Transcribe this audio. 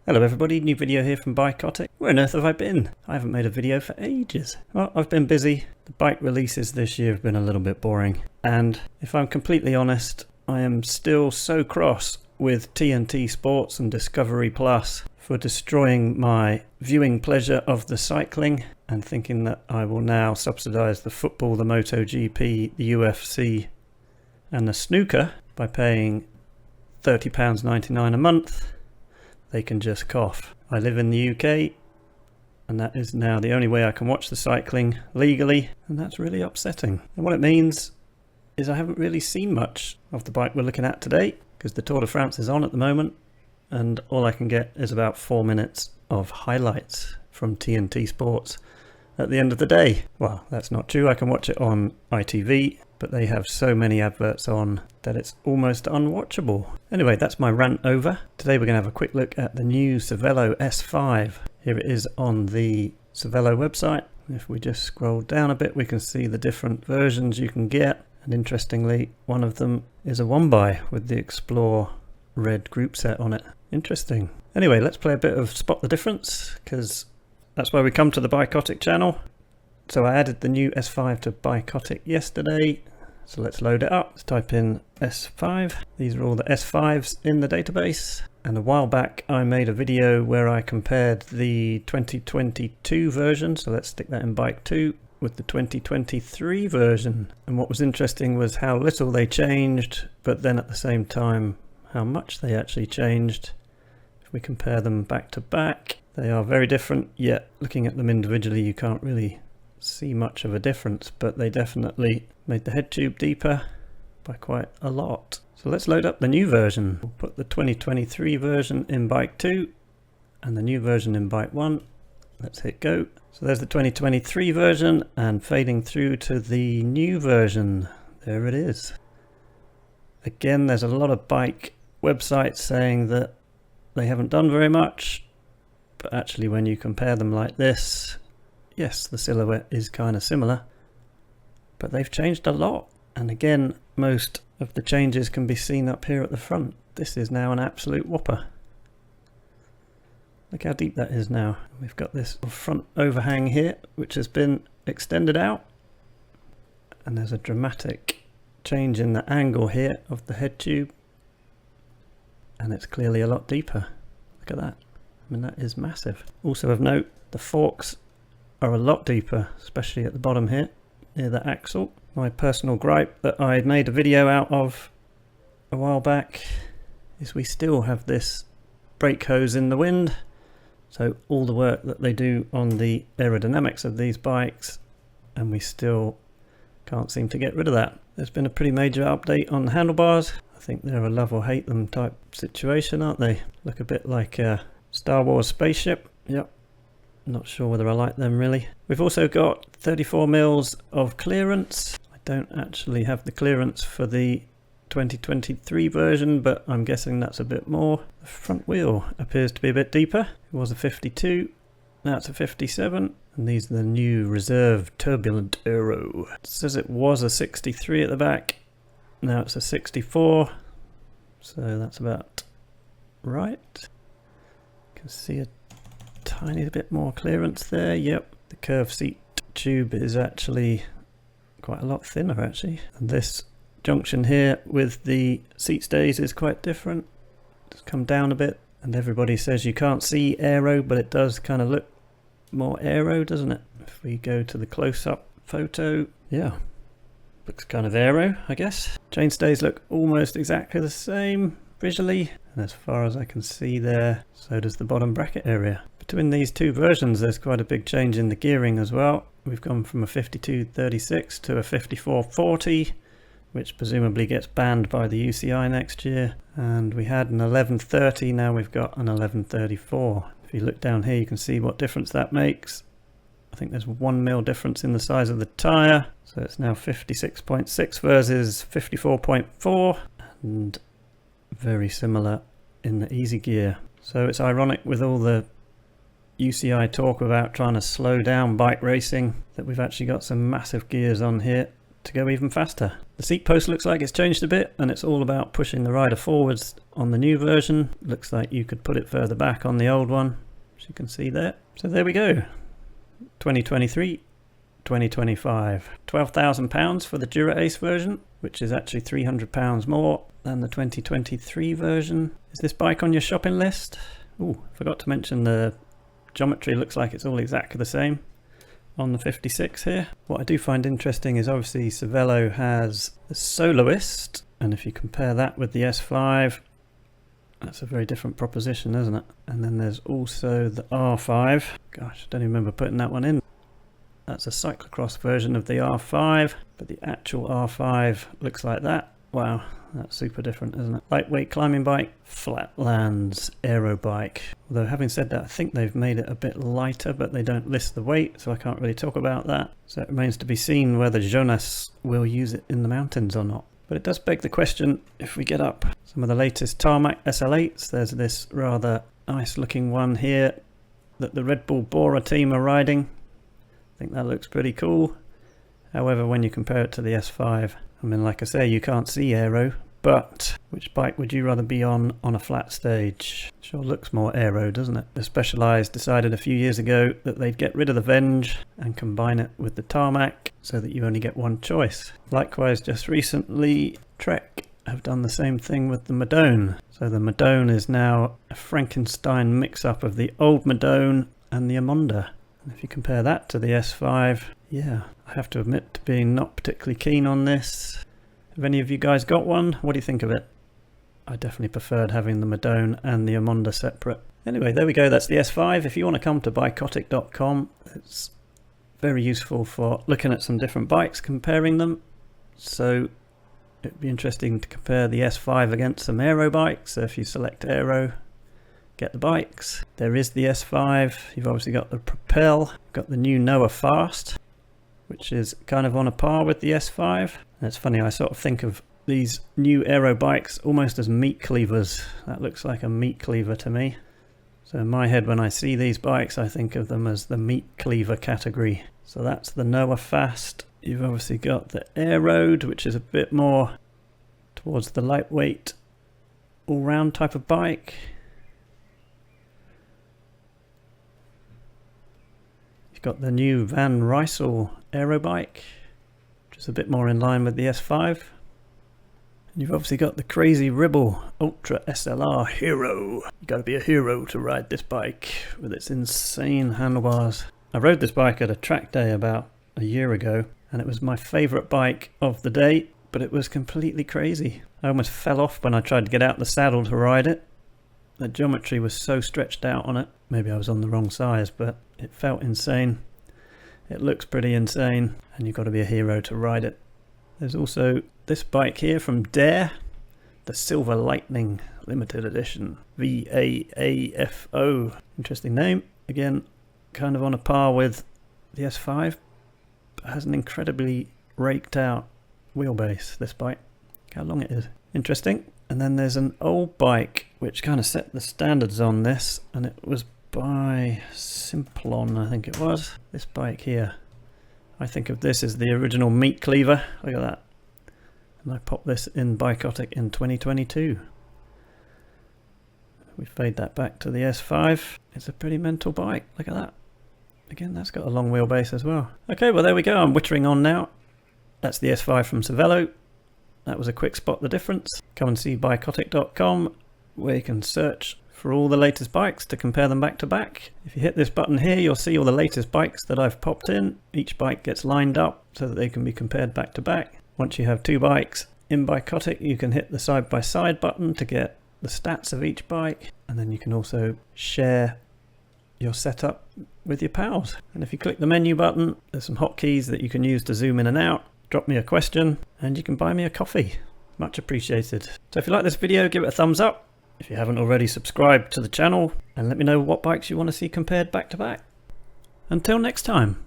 Hello everybody, new video here from Bikotic. Where on earth have I been? I haven't made a video for ages. Well, I've been busy. The bike releases this year have been a little bit boring. And if I'm completely honest, I am still so cross with TNT Sports and Discovery Plus for destroying my viewing pleasure of the cycling and thinking that I will now subsidise the football, the MotoGP, the UFC and the snooker by paying £30.99 a month. They can just cough. I live in the UK and that is now the only way I can watch the cycling legally, and that's really upsetting. And what it means is I haven't really seen much of the bike we're looking at today because the Tour de France is on at the moment and all I can get is about 4 minutes of highlights from TNT Sports at the end of the day. Well, that's not true. I can watch it on ITV, but they have so many adverts on that it's almost unwatchable. Anyway, that's my rant over. Today we're going to have a quick look at the new Cervelo S5. Here it is on the Cervelo website. If we just scroll down a bit, we can see the different versions you can get. And interestingly, one of them is a 1x with the Explore red group set on it. Interesting. Anyway, let's play a bit of Spot the Difference, because that's why we come to the Bikotic channel. So I added the new S5 to Bikotic yesterday. So let's load it up. Let's type in S5. These are all the S5s in the database. And a while back I made a video where I compared the 2022 version, so let's stick that in Bike 2, with the 2023 version. And what was interesting was how little they changed, but then at the same time how much they actually changed. If we compare them back to back, they are very different, yet looking at them individually you can't really see much of a difference, but they definitely made the head tube deeper by quite a lot. So let's load up the new version. We'll put the 2023 version in Bike 2 and the new version in Bike 1. Let's hit go. So there's the 2023 version and fading through to the new version. There it is. Again, there's a lot of bike websites saying that they haven't done very much, but actually when you compare them like this, yes, the silhouette is kind of similar, but they've changed a lot. And again, most of the changes can be seen up here at the front. This is now an absolute whopper. Look how deep that is now. We've got this front overhang here, which has been extended out. And there's a dramatic change in the angle here of the head tube. And it's clearly a lot deeper. Look at that. I mean, that is massive. Also of note, the forks are a lot deeper, especially at the bottom here, near the axle. My personal gripe that I made a video out of a while back is we still have this brake hose in the wind. So all the work that they do on the aerodynamics of these bikes, and we still can't seem to get rid of that. There's been a pretty major update on the handlebars. I think they're a love or hate them type situation, aren't they? Look a bit like a Star Wars spaceship. Yep. Not sure whether I like them really. We've also got 34 mils of clearance. I don't actually have the clearance for the 2023 version, but I'm guessing that's a bit more. The front wheel appears to be a bit deeper. It was a 52, now it's a 57. And these are the new reserve turbulent Aero. It says it was a 63 at the back, now it's a 64. So that's about right. You can see a tiny bit more clearance there. Yep, the curved seat tube is actually quite a lot thinner actually, and this junction here with the seat stays is quite different. It's come down a bit, and everybody says you can't see Aero, but it does kind of look more Aero, doesn't it? If we go to the close-up photo, yeah, looks kind of Aero, I guess. Chain stays look almost exactly the same visually, and as far as I can see there, so does the bottom bracket area. Between these two versions there's quite a big change in the gearing as well. We've gone from a 5236 to a 5440, which presumably gets banned by the UCI next year. And we had an 1130, now we've got an 1134. If you look down here you can see what difference that makes. I think there's 1 mil difference in the size of the tyre, so it's now 56.6 versus 54.4, and very similar in the easy gear. So it's ironic with all the UCI talk about trying to slow down bike racing that we've actually got some massive gears on here to go even faster. The seat post looks like it's changed a bit, and it's all about pushing the rider forwards on the new version. Looks like you could put it further back on the old one, as you can see there. So there we go. 2023, 2025. £12,000 for the Dura Ace version, which is actually £300 more than the 2023 version. Is this bike on your shopping list? Oh, forgot to mention the geometry looks like it's all exactly the same on the 56 here. What I do find interesting is obviously Cervelo has the Soloist, and if you compare that with the S5, that's a very different proposition, isn't it? And then there's also the R5. Gosh, I don't even remember putting that one in. That's a cyclocross version of the R5, but the actual R5 looks like that. Wow, that's super different, isn't it? Lightweight climbing bike, Flatlands Aero bike. Although having said that, I think they've made it a bit lighter, but they don't list the weight, so I can't really talk about that. So it remains to be seen whether Jonas will use it in the mountains or not. But it does beg the question, if we get up some of the latest tarmac SL8s, there's this rather nice looking one here that the Red Bull Bora team are riding. I think that looks pretty cool. However, when you compare it to the S5, I mean, like I say, you can't see aero, but which bike would you rather be on a flat stage? Sure looks more aero, doesn't it? The Specialized decided a few years ago that they'd get rid of the Venge and combine it with the tarmac so that you only get one choice. Likewise, just recently, Trek have done the same thing with the Madone. So the Madone is now a Frankenstein mix-up of the old Madone and the Amonda. And if you compare that to the S5, yeah, I have to admit to being not particularly keen on this. Have any of you guys got one? What do you think of it? I definitely preferred having the Madone and the Amonda separate. Anyway, there we go, that's the S5. If you want to come to bikotic.com, it's very useful for looking at some different bikes, comparing them. So it'd be interesting to compare the S5 against some aero bikes. So if you select aero, get the bikes. There is the S5. You've obviously got the Propel, got the new Noah Fast, which is kind of on a par with the S5. And it's funny, I sort of think of these new aero bikes almost as meat cleavers. That looks like a meat cleaver to me. So in my head, when I see these bikes, I think of them as the meat cleaver category. So that's the Noah Fast. You've obviously got the Aero, which is a bit more towards the lightweight all-round type of bike. You've got the new Van Rysel Aero bike, which is a bit more in line with the S5. And you've obviously got the crazy Ribble Ultra SLR Hero. You got to be a hero to ride this bike with its insane handlebars. I rode this bike at a track day about a year ago, and it was my favourite bike of the day, but it was completely crazy. I almost fell off when I tried to get out the saddle to ride it. The geometry was so stretched out on it. Maybe I was on the wrong size, but it felt insane. It looks pretty insane, and you've got to be a hero to ride it. There's also this bike here from Dare, the Silver Lightning Limited Edition, VAAFO. Interesting name. Again, kind of on a par with the S5, but has an incredibly raked out wheelbase, this bike. Look how long it is. Interesting. And then there's an old bike which kind of set the standards on this, and it was by Simplon, I think it was. This bike here. I think of this as the original meat cleaver. Look at that. And I popped this in Bikotic in 2022. We fade that back to the S5. It's a pretty mental bike. Look at that. Again, that's got a long wheelbase as well. Okay, well there we go. I'm wittering on now. That's the S5 from Cervelo. That was a quick spot the difference. Come and see bikotic.com, where you can search for all the latest bikes to compare them back to back. If you hit this button here, you'll see all the latest bikes that I've popped in. Each bike gets lined up so that they can be compared back to back. Once you have two bikes in Bikotic, you can hit the side-by-side button to get the stats of each bike, and then you can also share your setup with your pals. And if you click the menu button, there's some hotkeys that you can use to zoom in and out. Drop me a question, and you can buy me a coffee. Much appreciated. So if you like this video, give it a thumbs up. If you haven't already, subscribe to the channel, and let me know what bikes you want to see compared back to back. Until next time.